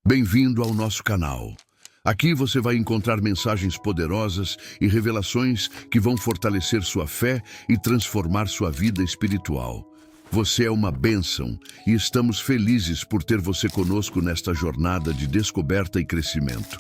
Bem-vindo ao nosso canal. Aqui você vai encontrar mensagens poderosas e revelações que vão fortalecer sua fé e transformar sua vida espiritual. Você é uma bênção e estamos felizes por ter você conosco nesta jornada de descoberta e crescimento.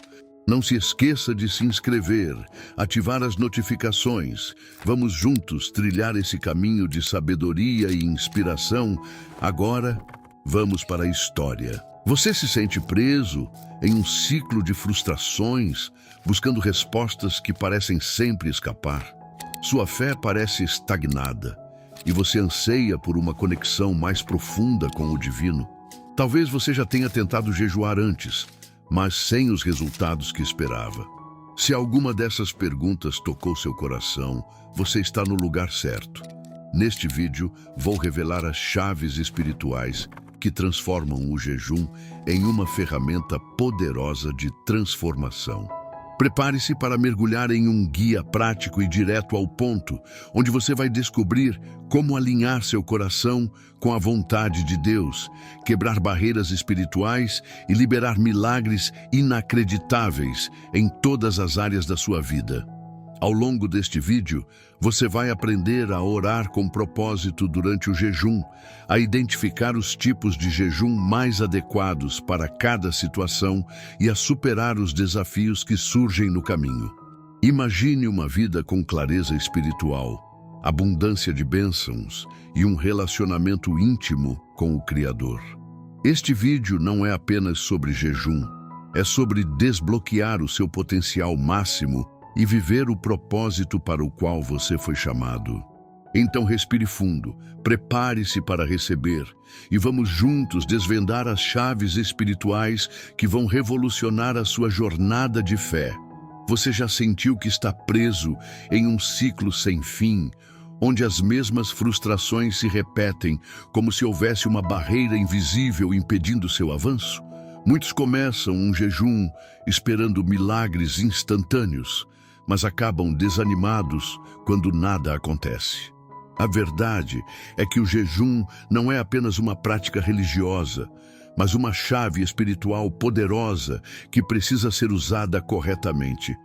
Não se esqueça de se inscrever, ativar as notificações. Vamos juntos trilhar esse caminho de sabedoria e inspiração. Agora, vamos para a história. Você se sente preso em um ciclo de frustrações, buscando respostas que parecem sempre escapar. Sua fé parece estagnada e você anseia por uma conexão mais profunda com o divino. Talvez você já tenha tentado jejuar antes, mas sem os resultados que esperava. Se alguma dessas perguntas tocou seu coração, você está no lugar certo. Neste vídeo, vou revelar as chaves espirituais que transformam o jejum em uma ferramenta poderosa de transformação. Prepare-se para mergulhar em um guia prático e direto ao ponto, onde você vai descobrir como alinhar seu coração com a vontade de Deus, quebrar barreiras espirituais e liberar milagres inacreditáveis em todas as áreas da sua vida. Ao longo deste vídeo, você vai aprender a orar com propósito durante o jejum, a identificar os tipos de jejum mais adequados para cada situação e a superar os desafios que surgem no caminho. Imagine uma vida com clareza espiritual, abundância de bênçãos e um relacionamento íntimo com o Criador. Este vídeo não é apenas sobre jejum, é sobre desbloquear o seu potencial máximo e viver o propósito para o qual você foi chamado. Então respire fundo, prepare-se para receber e vamos juntos desvendar as chaves espirituais que vão revolucionar a sua jornada de fé. Você já sentiu que está preso em um ciclo sem fim, onde as mesmas frustrações se repetem como se houvesse uma barreira invisível impedindo seu avanço? Muitos começam um jejum esperando milagres instantâneos, mas acabam desanimados quando nada acontece. A verdade é que o jejum não é apenas uma prática religiosa, mas uma chave espiritual poderosa que precisa ser usada corretamente.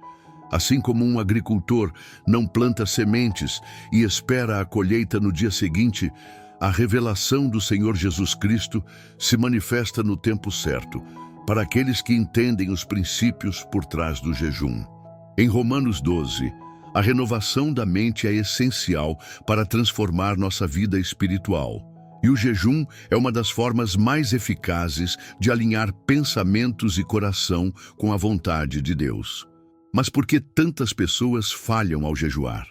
Assim como um agricultor não planta sementes e espera a colheita no dia seguinte, a revelação do Senhor Jesus Cristo se manifesta no tempo certo, para aqueles que entendem os princípios por trás do jejum. Em Romanos 12, a renovação da mente é essencial para transformar nossa vida espiritual. E o jejum é uma das formas mais eficazes de alinhar pensamentos e coração com a vontade de Deus. Mas por que tantas pessoas falham ao jejuar?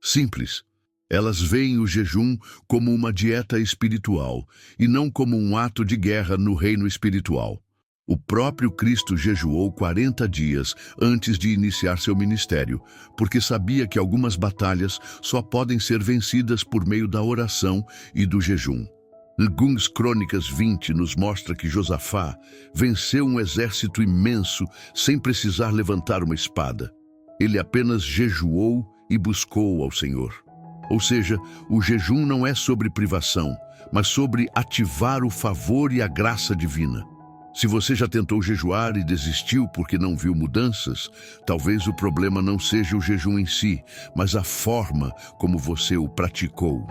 Simples. Elas veem o jejum como uma dieta espiritual e não como um ato de guerra no reino espiritual. O próprio Cristo jejuou 40 dias antes de iniciar seu ministério, porque sabia que algumas batalhas só podem ser vencidas por meio da oração e do jejum. Segundo Crônicas 20 nos mostra que Josafá venceu um exército imenso sem precisar levantar uma espada. Ele apenas jejuou e buscou ao Senhor. Ou seja, o jejum não é sobre privação, mas sobre ativar o favor e a graça divina. Se você já tentou jejuar e desistiu porque não viu mudanças, talvez o problema não seja o jejum em si, mas a forma como você o praticou.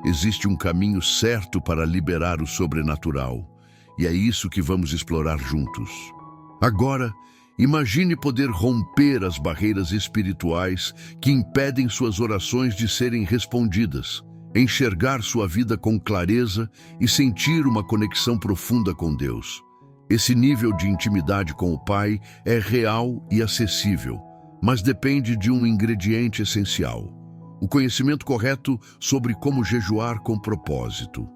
Existe um caminho certo para liberar o sobrenatural, e é isso que vamos explorar juntos. Agora, imagine poder romper as barreiras espirituais que impedem suas orações de serem respondidas, enxergar sua vida com clareza e sentir uma conexão profunda com Deus. Esse nível de intimidade com o Pai é real e acessível, mas depende de um ingrediente essencial: o conhecimento correto sobre como jejuar com propósito.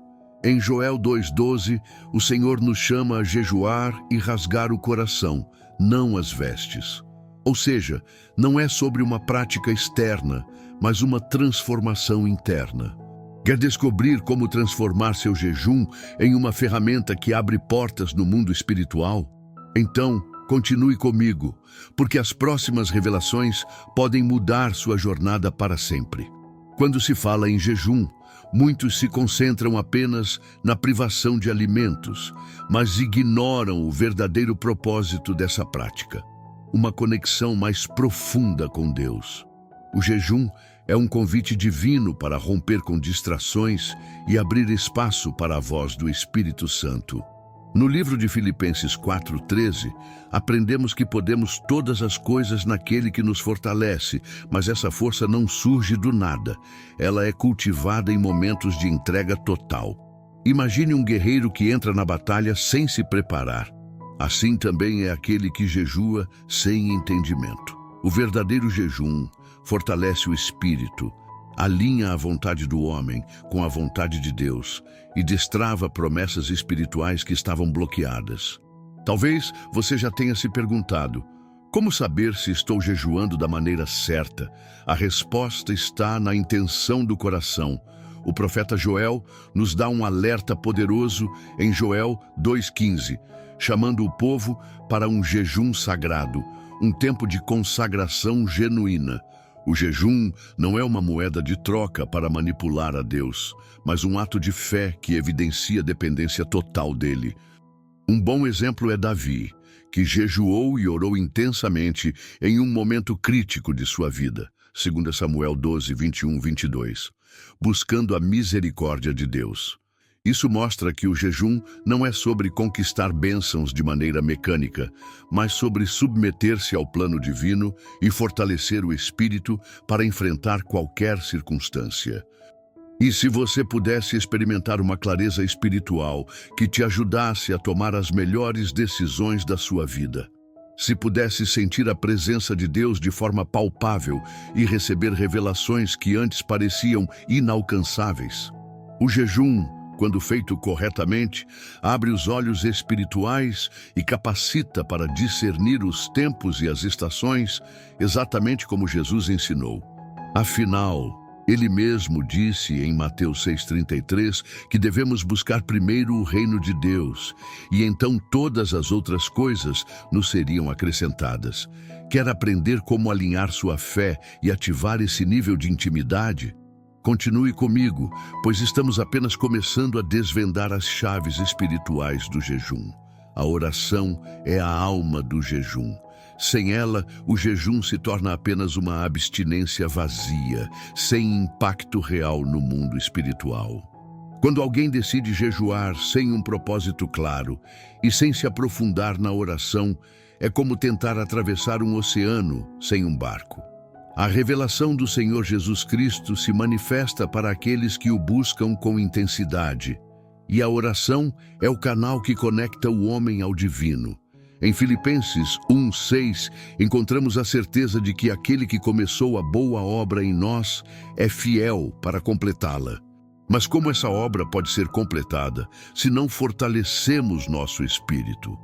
Em Joel 2,12, o Senhor nos chama a jejuar e rasgar o coração, não as vestes. Ou seja, não é sobre uma prática externa, mas uma transformação interna. Quer descobrir como transformar seu jejum em uma ferramenta que abre portas no mundo espiritual? Então, continue comigo, porque as próximas revelações podem mudar sua jornada para sempre. Quando se fala em jejum, Muitos se concentram apenas na privação de alimentos, mas ignoram o verdadeiro propósito dessa prática, uma conexão mais profunda com Deus. O jejum é um convite divino para romper com distrações e abrir espaço para a voz do Espírito Santo. No livro de Filipenses 4:13, aprendemos que podemos todas as coisas naquele que nos fortalece, mas essa força não surge do nada. Ela é cultivada em momentos de entrega total. Imagine um guerreiro que entra na batalha sem se preparar. Assim também é aquele que jejua sem entendimento. O verdadeiro jejum fortalece o espírito, alinha a vontade do homem com a vontade de Deus e destrava promessas espirituais que estavam bloqueadas. Talvez você já tenha se perguntado: como saber se estou jejuando da maneira certa? A resposta está na intenção do coração. O profeta Joel nos dá um alerta poderoso em Joel 2:15, chamando o povo para um jejum sagrado, um tempo de consagração genuína. O jejum não é uma moeda de troca para manipular a Deus, mas um ato de fé que evidencia a dependência total dele. Um bom exemplo é Davi, que jejuou e orou intensamente em um momento crítico de sua vida, 2 Samuel 12, 21-22, buscando a misericórdia de Deus. Isso mostra que o jejum não é sobre conquistar bênçãos de maneira mecânica, mas sobre submeter-se ao plano divino e fortalecer o espírito para enfrentar qualquer circunstância. E se você pudesse experimentar uma clareza espiritual que te ajudasse a tomar as melhores decisões da sua vida? Se pudesse sentir a presença de Deus de forma palpável e receber revelações que antes pareciam inalcançáveis? O jejum, quando feito corretamente, abre os olhos espirituais e capacita para discernir os tempos e as estações, exatamente como Jesus ensinou. Afinal, ele mesmo disse em Mateus 6:33 que devemos buscar primeiro o reino de Deus, e então todas as outras coisas nos seriam acrescentadas. Quer aprender como alinhar sua fé e ativar esse nível de intimidade? Continue comigo, pois estamos apenas começando a desvendar as chaves espirituais do jejum. A oração é a alma do jejum. Sem ela, o jejum se torna apenas uma abstinência vazia, sem impacto real no mundo espiritual. Quando alguém decide jejuar sem um propósito claro e sem se aprofundar na oração, é como tentar atravessar um oceano sem um barco. A revelação do Senhor Jesus Cristo se manifesta para aqueles que o buscam com intensidade, e a oração é o canal que conecta o homem ao divino. Em Filipenses 1:6, encontramos a certeza de que aquele que começou a boa obra em nós é fiel para completá-la. Mas como essa obra pode ser completada se não fortalecemos nosso espírito?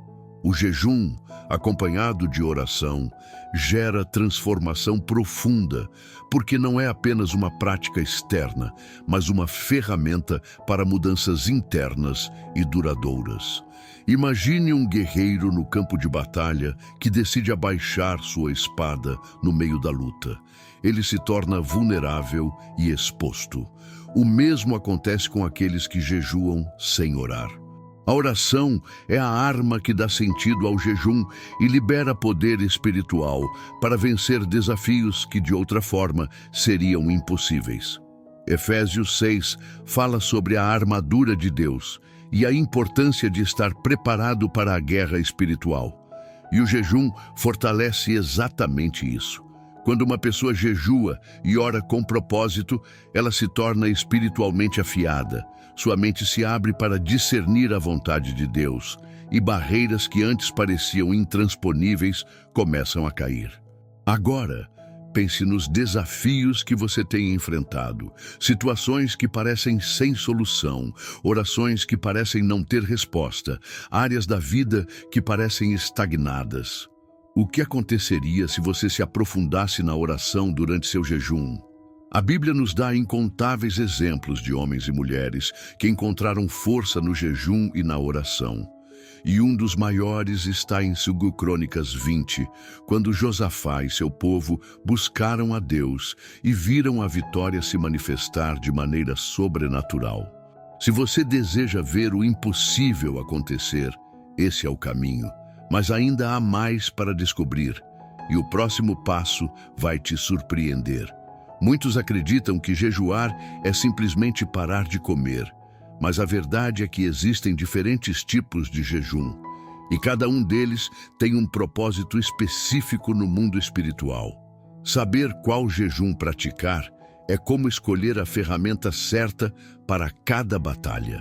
O jejum, acompanhado de oração, gera transformação profunda, porque não é apenas uma prática externa, mas uma ferramenta para mudanças internas e duradouras. Imagine um guerreiro no campo de batalha que decide abaixar sua espada no meio da luta. Ele se torna vulnerável e exposto. O mesmo acontece com aqueles que jejuam sem orar. A oração é a arma que dá sentido ao jejum e libera poder espiritual para vencer desafios que de outra forma seriam impossíveis. Efésios 6 fala sobre a armadura de Deus e a importância de estar preparado para a guerra espiritual. E o jejum fortalece exatamente isso. Quando uma pessoa jejua e ora com propósito, ela se torna espiritualmente afiada. Sua mente se abre para discernir a vontade de Deus, e barreiras que antes pareciam intransponíveis começam a cair. Agora, pense nos desafios que você tem enfrentado, situações que parecem sem solução, orações que parecem não ter resposta, áreas da vida que parecem estagnadas. O que aconteceria se você se aprofundasse na oração durante seu jejum? A Bíblia nos dá incontáveis exemplos de homens e mulheres que encontraram força no jejum e na oração. e um dos maiores está em 2 Crônicas 20, quando Josafá e seu povo buscaram a Deus e viram a vitória se manifestar de maneira sobrenatural. Se você deseja ver o impossível acontecer, esse é o caminho, mas ainda há mais para descobrir, e o próximo passo vai te surpreender. Muitos acreditam que jejuar é simplesmente parar de comer, mas a verdade é que existem diferentes tipos de jejum, e cada um deles tem um propósito específico no mundo espiritual. Saber qual jejum praticar é como escolher a ferramenta certa para cada batalha.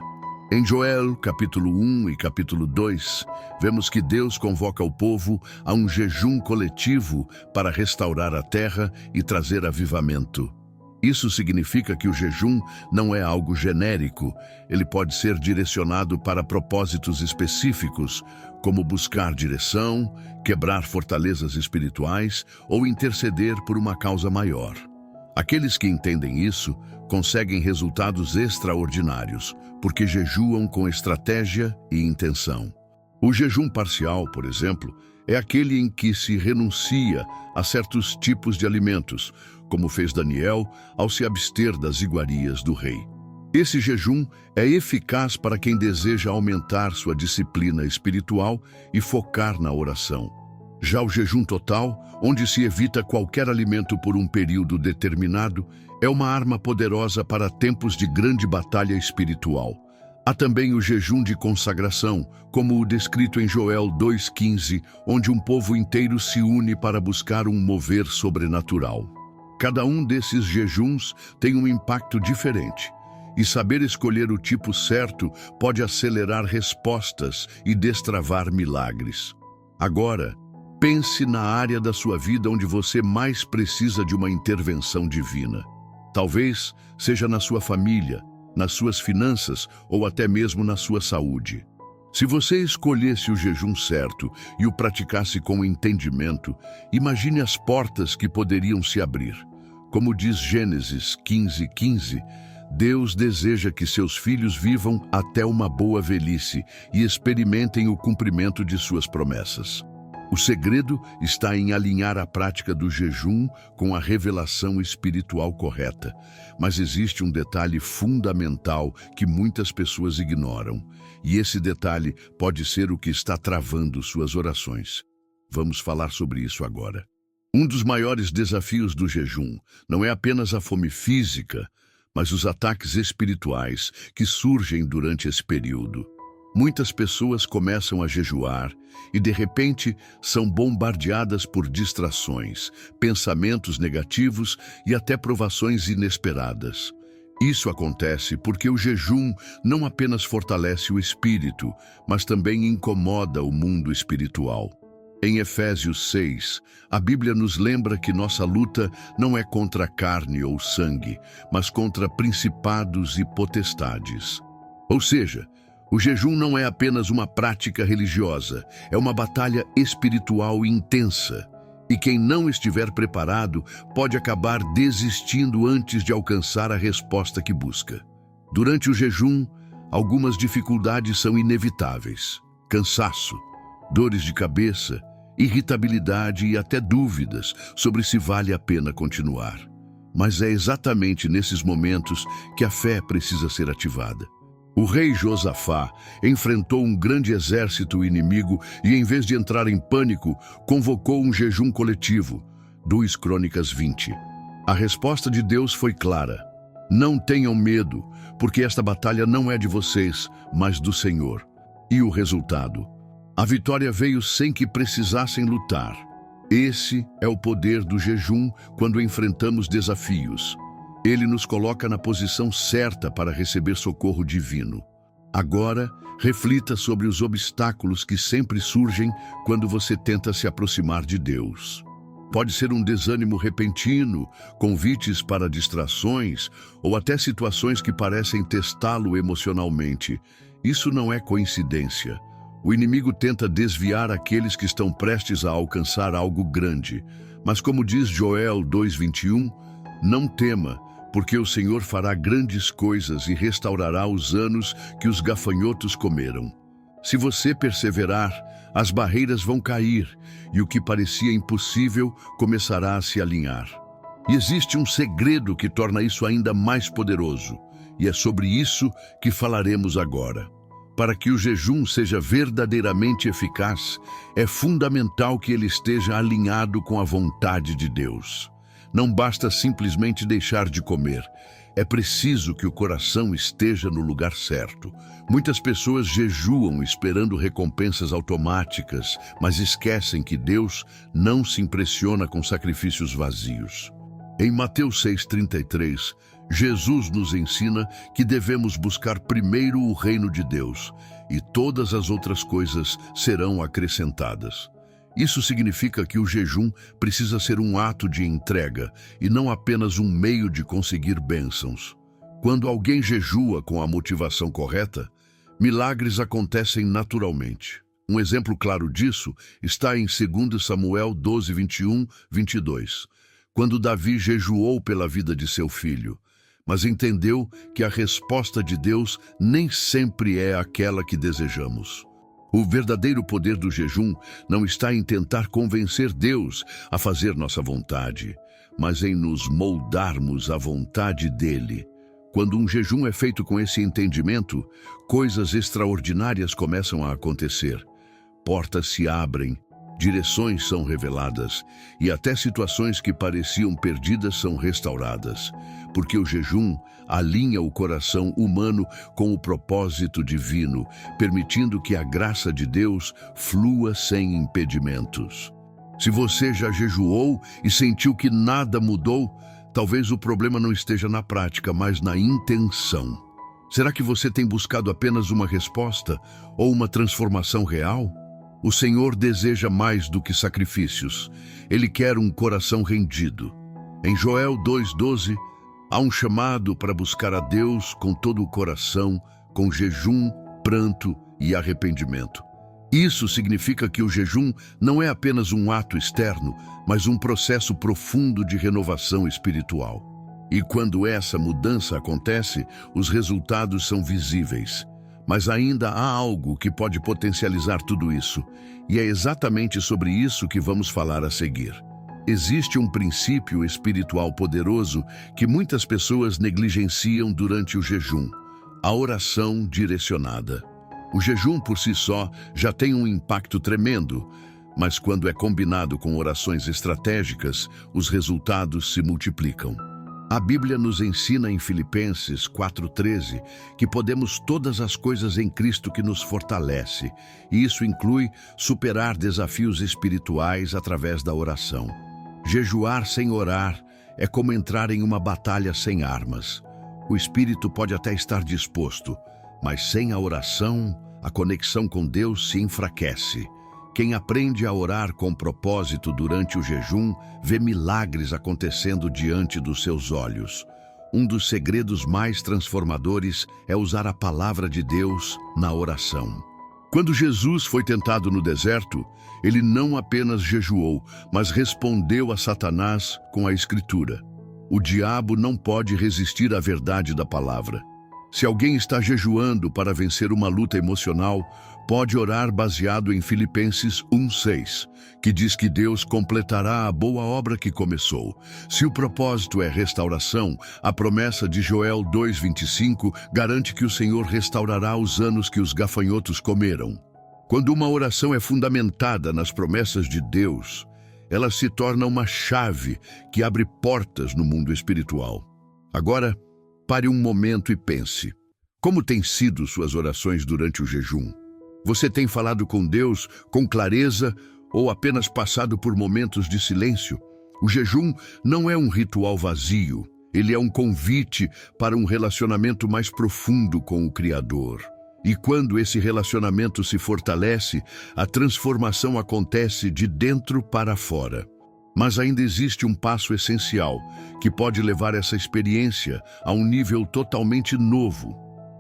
Em Joel, capítulo 1 e capítulo 2, vemos que Deus convoca o povo a um jejum coletivo para restaurar a terra e trazer avivamento. Isso significa que o jejum não é algo genérico, ele pode ser direcionado para propósitos específicos, como buscar direção, quebrar fortalezas espirituais ou interceder por uma causa maior. Aqueles que entendem isso conseguem resultados extraordinários, porque jejuam com estratégia e intenção. O jejum parcial, por exemplo, é aquele em que se renuncia a certos tipos de alimentos, como fez Daniel ao se abster das iguarias do rei. Esse jejum é eficaz para quem deseja aumentar sua disciplina espiritual e focar na oração. Já o jejum total, onde se evita qualquer alimento por um período determinado, é uma arma poderosa para tempos de grande batalha espiritual. Há também o jejum de consagração, como o descrito em Joel 2,15, onde um povo inteiro se une para buscar um mover sobrenatural. Cada um desses jejuns tem um impacto diferente, e saber escolher o tipo certo pode acelerar respostas e destravar milagres. Agora, pense na área da sua vida onde você mais precisa de uma intervenção divina. Talvez seja na sua família, nas suas finanças ou até mesmo na sua saúde. Se você escolhesse o jejum certo e o praticasse com entendimento, imagine as portas que poderiam se abrir. Como diz Gênesis 15:15, Deus deseja que seus filhos vivam até uma boa velhice e experimentem o cumprimento de suas promessas. O segredo está em alinhar a prática do jejum com a revelação espiritual correta. Mas existe um detalhe fundamental que muitas pessoas ignoram, e esse detalhe pode ser o que está travando suas orações. Vamos falar sobre isso agora. Um dos maiores desafios do jejum não é apenas a fome física, mas os ataques espirituais que surgem durante esse período. Muitas pessoas começam a jejuar e, de repente, são bombardeadas por distrações, pensamentos negativos e até provações inesperadas. Isso acontece porque o jejum não apenas fortalece o espírito, mas também incomoda o mundo espiritual. Em Efésios 6, a Bíblia nos lembra que nossa luta não é contra carne ou sangue, mas contra principados e potestades. Ou seja, o jejum não é apenas uma prática religiosa, é uma batalha espiritual intensa. E quem não estiver preparado pode acabar desistindo antes de alcançar a resposta que busca. Durante o jejum, algumas dificuldades são inevitáveis: cansaço, dores de cabeça, irritabilidade e até dúvidas sobre se vale a pena continuar. Mas é exatamente nesses momentos que a fé precisa ser ativada. O rei Josafá enfrentou um grande exército inimigo e, em vez de entrar em pânico, convocou um jejum coletivo. 2 Crônicas 20. A resposta de Deus foi clara: não tenham medo, porque esta batalha não é de vocês, mas do Senhor. E o resultado? A vitória veio sem que precisassem lutar. Esse é o poder do jejum quando enfrentamos desafios. Ele nos coloca na posição certa para receber socorro divino. Agora, reflita sobre os obstáculos que sempre surgem quando você tenta se aproximar de Deus. Pode ser um desânimo repentino, convites para distrações ou até situações que parecem testá-lo emocionalmente. Isso não é coincidência. O inimigo tenta desviar aqueles que estão prestes a alcançar algo grande. Mas como diz Joel 2:21, não tema, porque o Senhor fará grandes coisas e restaurará os anos que os gafanhotos comeram. Se você perseverar, as barreiras vão cair e o que parecia impossível começará a se alinhar. E existe um segredo que torna isso ainda mais poderoso, e é sobre isso que falaremos agora. Para que o jejum seja verdadeiramente eficaz, é fundamental que ele esteja alinhado com a vontade de Deus. Não basta simplesmente deixar de comer. É preciso que o coração esteja no lugar certo. Muitas pessoas jejuam esperando recompensas automáticas, mas esquecem que Deus não se impressiona com sacrifícios vazios. Em Mateus 6,33, Jesus nos ensina que devemos buscar primeiro o reino de Deus e todas as outras coisas serão acrescentadas. Isso significa que o jejum precisa ser um ato de entrega e não apenas um meio de conseguir bênçãos. Quando alguém jejua com a motivação correta, milagres acontecem naturalmente. Um exemplo claro disso está em 2 Samuel 12, 21, 22, quando Davi jejuou pela vida de seu filho, mas entendeu que a resposta de Deus nem sempre é aquela que desejamos. O verdadeiro poder do jejum não está em tentar convencer Deus a fazer nossa vontade, mas em nos moldarmos à vontade dele. Quando um jejum é feito com esse entendimento, coisas extraordinárias começam a acontecer. Portas se abrem, direções são reveladas e até situações que pareciam perdidas são restauradas, porque o jejum alinha o coração humano com o propósito divino, permitindo que a graça de Deus flua sem impedimentos. Se você já jejuou e sentiu que nada mudou, talvez o problema não esteja na prática, mas na intenção. Será que você tem buscado apenas uma resposta ou uma transformação real? O Senhor deseja mais do que sacrifícios. Ele quer um coração rendido. Em Joel 2,12, há um chamado para buscar a Deus com todo o coração, com jejum, pranto e arrependimento. Isso significa que o jejum não é apenas um ato externo, mas um processo profundo de renovação espiritual. E quando essa mudança acontece, os resultados são visíveis. Mas ainda há algo que pode potencializar tudo isso, e é exatamente sobre isso que vamos falar a seguir. Existe um princípio espiritual poderoso que muitas pessoas negligenciam durante o jejum: a oração direcionada. O jejum por si só já tem um impacto tremendo, mas quando é combinado com orações estratégicas, os resultados se multiplicam. A Bíblia nos ensina em Filipenses 4,13 que podemos todas as coisas em Cristo que nos fortalece, e isso inclui superar desafios espirituais através da oração. Jejuar sem orar é como entrar em uma batalha sem armas. O espírito pode até estar disposto, mas sem a oração, a conexão com Deus se enfraquece. Quem aprende a orar com propósito durante o jejum vê milagres acontecendo diante dos seus olhos. Um dos segredos mais transformadores é usar a palavra de Deus na oração. Quando Jesus foi tentado no deserto, ele não apenas jejuou, mas respondeu a Satanás com a Escritura. O diabo não pode resistir à verdade da palavra. Se alguém está jejuando para vencer uma luta emocional, pode orar baseado em Filipenses 1,6, que diz que Deus completará a boa obra que começou. Se o propósito é restauração, a promessa de Joel 2,25 garante que o Senhor restaurará os anos que os gafanhotos comeram. Quando uma oração é fundamentada nas promessas de Deus, ela se torna uma chave que abre portas no mundo espiritual. Agora, pare um momento e pense. Como têm sido suas orações durante o jejum? Você tem falado com Deus com clareza ou apenas passado por momentos de silêncio? O jejum não é um ritual vazio. Ele é um convite para um relacionamento mais profundo com o Criador. E quando esse relacionamento se fortalece, a transformação acontece de dentro para fora. Mas ainda existe um passo essencial que pode levar essa experiência a um nível totalmente novo.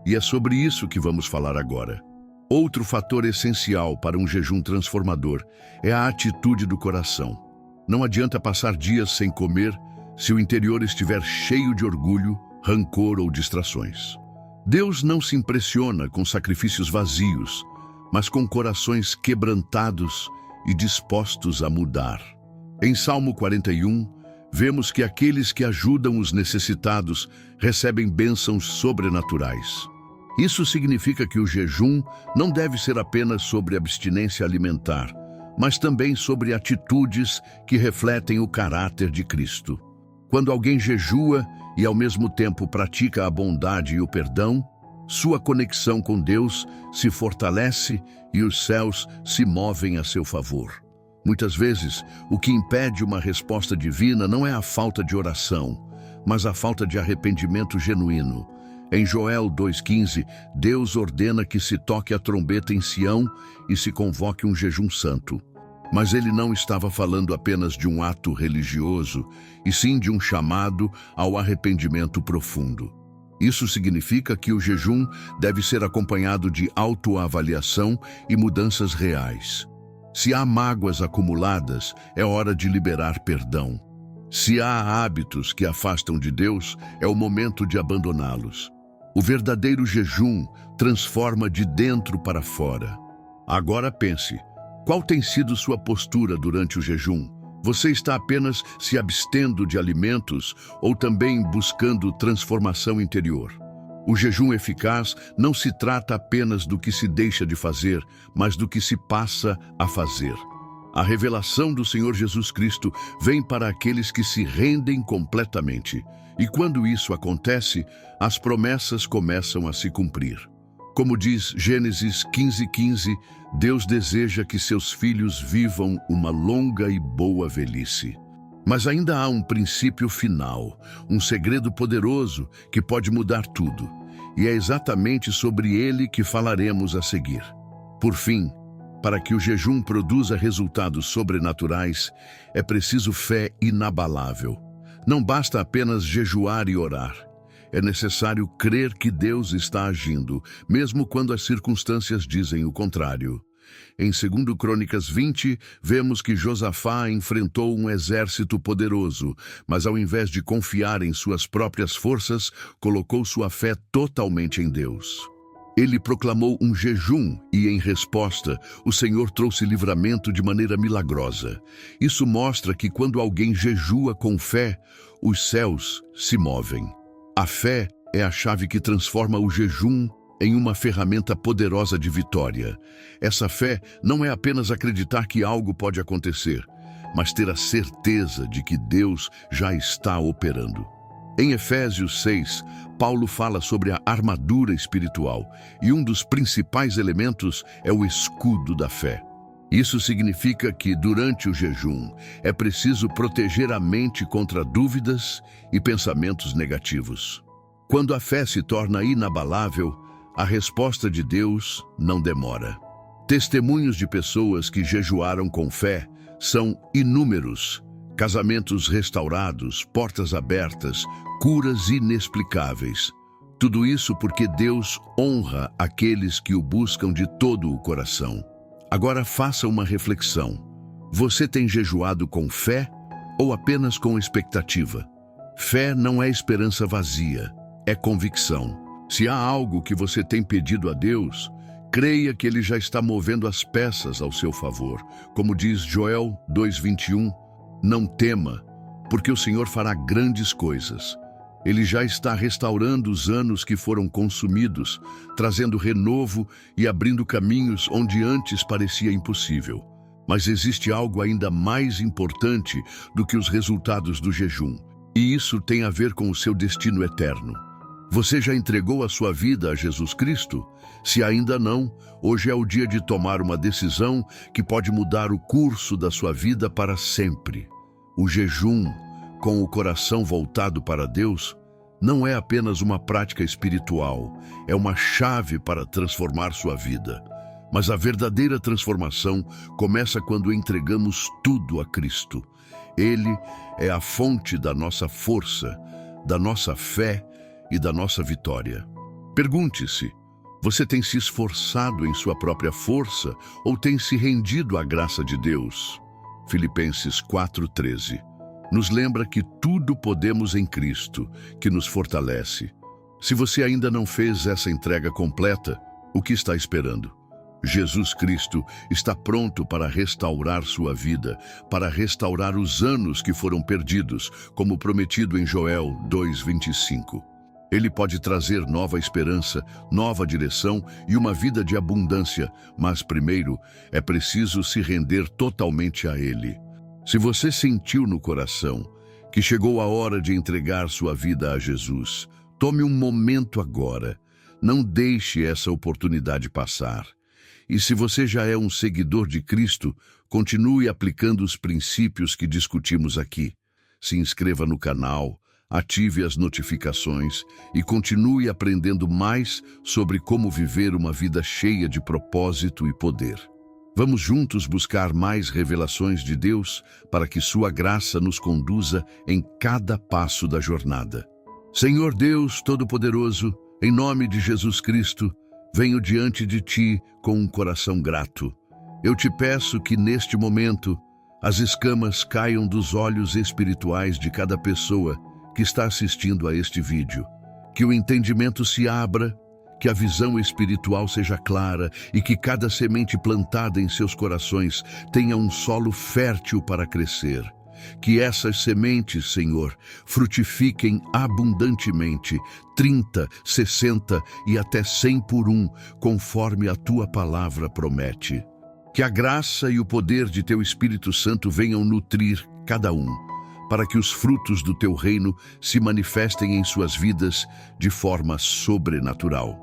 E é sobre isso que vamos falar agora. Outro fator essencial para um jejum transformador é a atitude do coração. Não adianta passar dias sem comer se o interior estiver cheio de orgulho, rancor ou distrações. Deus não se impressiona com sacrifícios vazios, mas com corações quebrantados e dispostos a mudar. Em Salmo 41, vemos que aqueles que ajudam os necessitados recebem bênçãos sobrenaturais. Isso significa que o jejum não deve ser apenas sobre abstinência alimentar, mas também sobre atitudes que refletem o caráter de Cristo. Quando alguém jejua e ao mesmo tempo pratica a bondade e o perdão, sua conexão com Deus se fortalece e os céus se movem a seu favor. Muitas vezes, o que impede uma resposta divina não é a falta de oração, mas a falta de arrependimento genuíno. Em Joel 2,15, Deus ordena que se toque a trombeta em Sião e se convoque um jejum santo. Mas ele não estava falando apenas de um ato religioso, e sim de um chamado ao arrependimento profundo. Isso significa que o jejum deve ser acompanhado de autoavaliação e mudanças reais. Se há mágoas acumuladas, é hora de liberar perdão. Se há hábitos que afastam de Deus, é o momento de abandoná-los. O verdadeiro jejum transforma de dentro para fora. Agora pense, qual tem sido sua postura durante o jejum? Você está apenas se abstendo de alimentos ou também buscando transformação interior? O jejum eficaz não se trata apenas do que se deixa de fazer, mas do que se passa a fazer. A revelação do Senhor Jesus Cristo vem para aqueles que se rendem completamente. E quando isso acontece, as promessas começam a se cumprir. Como diz Gênesis 15:15, Deus deseja que seus filhos vivam uma longa e boa velhice. Mas ainda há um princípio final, um segredo poderoso que pode mudar tudo. E é exatamente sobre ele que falaremos a seguir. Por fim, para que o jejum produza resultados sobrenaturais, é preciso fé inabalável. Não basta apenas jejuar e orar. É necessário crer que Deus está agindo, mesmo quando as circunstâncias dizem o contrário. Em 2 Crônicas 20, vemos que Josafá enfrentou um exército poderoso, mas ao invés de confiar em suas próprias forças, colocou sua fé totalmente em Deus. Ele proclamou um jejum e, em resposta, o Senhor trouxe livramento de maneira milagrosa. Isso mostra que quando alguém jejua com fé, os céus se movem. A fé é a chave que transforma o jejum em uma ferramenta poderosa de vitória. Essa fé não é apenas acreditar que algo pode acontecer, mas ter a certeza de que Deus já está operando. Em Efésios 6, Paulo fala sobre a armadura espiritual, e um dos principais elementos é o escudo da fé. Isso significa que, durante o jejum, é preciso proteger a mente contra dúvidas e pensamentos negativos. Quando a fé se torna inabalável, a resposta de Deus não demora. Testemunhos de pessoas que jejuaram com fé são inúmeros. Casamentos restaurados, portas abertas, curas inexplicáveis. Tudo isso porque Deus honra aqueles que o buscam de todo o coração. Agora faça uma reflexão. Você tem jejuado com fé ou apenas com expectativa? Fé não é esperança vazia, é convicção. Se há algo que você tem pedido a Deus, creia que Ele já está movendo as peças ao seu favor. Como diz Joel 2:21, não tema, porque o Senhor fará grandes coisas. Ele já está restaurando os anos que foram consumidos, trazendo renovo e abrindo caminhos onde antes parecia impossível. Mas existe algo ainda mais importante do que os resultados do jejum, e isso tem a ver com o seu destino eterno. Você já entregou a sua vida a Jesus Cristo? Se ainda não, hoje é o dia de tomar uma decisão que pode mudar o curso da sua vida para sempre. O jejum, com o coração voltado para Deus, não é apenas uma prática espiritual, é uma chave para transformar sua vida. Mas a verdadeira transformação começa quando entregamos tudo a Cristo. Ele é a fonte da nossa força, da nossa fé e da nossa vitória. Pergunte-se, você tem se esforçado em sua própria força ou tem se rendido à graça de Deus? Filipenses 4:13 nos lembra que tudo podemos em Cristo, que nos fortalece. Se você ainda não fez essa entrega completa, o que está esperando? Jesus Cristo está pronto para restaurar sua vida, para restaurar os anos que foram perdidos, como prometido em Joel 2:25. Ele pode trazer nova esperança, nova direção e uma vida de abundância, mas primeiro é preciso se render totalmente a Ele. Se você sentiu no coração que chegou a hora de entregar sua vida a Jesus, tome um momento agora. Não deixe essa oportunidade passar. E se você já é um seguidor de Cristo, continue aplicando os princípios que discutimos aqui. Se inscreva no canal, ative as notificações e continue aprendendo mais sobre como viver uma vida cheia de propósito e poder. Vamos juntos buscar mais revelações de Deus para que sua graça nos conduza em cada passo da jornada. Senhor Deus Todo-Poderoso, em nome de Jesus Cristo, venho diante de Ti com um coração grato. Eu te peço que neste momento as escamas caiam dos olhos espirituais de cada pessoa que está assistindo a este vídeo. Que o entendimento se abra, que a visão espiritual seja clara e que cada semente plantada em seus corações tenha um solo fértil para crescer. Que essas sementes, Senhor, frutifiquem abundantemente, 30, 60 e até 100 por um, conforme a Tua palavra promete. Que a graça e o poder de Teu Espírito Santo venham nutrir cada um, para que os frutos do Teu reino se manifestem em suas vidas de forma sobrenatural.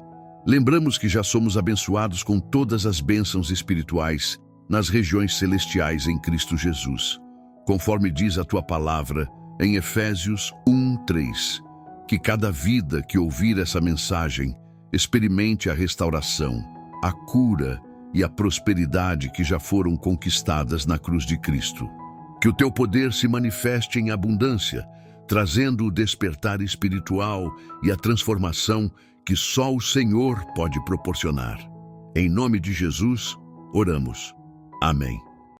Lembramos que já somos abençoados com todas as bênçãos espirituais nas regiões celestiais em Cristo Jesus. Conforme diz a Tua palavra em Efésios 1:3, que cada vida que ouvir essa mensagem experimente a restauração, a cura e a prosperidade que já foram conquistadas na cruz de Cristo. Que o Teu poder se manifeste em abundância, trazendo o despertar espiritual e a transformação que só o Senhor pode proporcionar. Em nome de Jesus, oramos. Amém.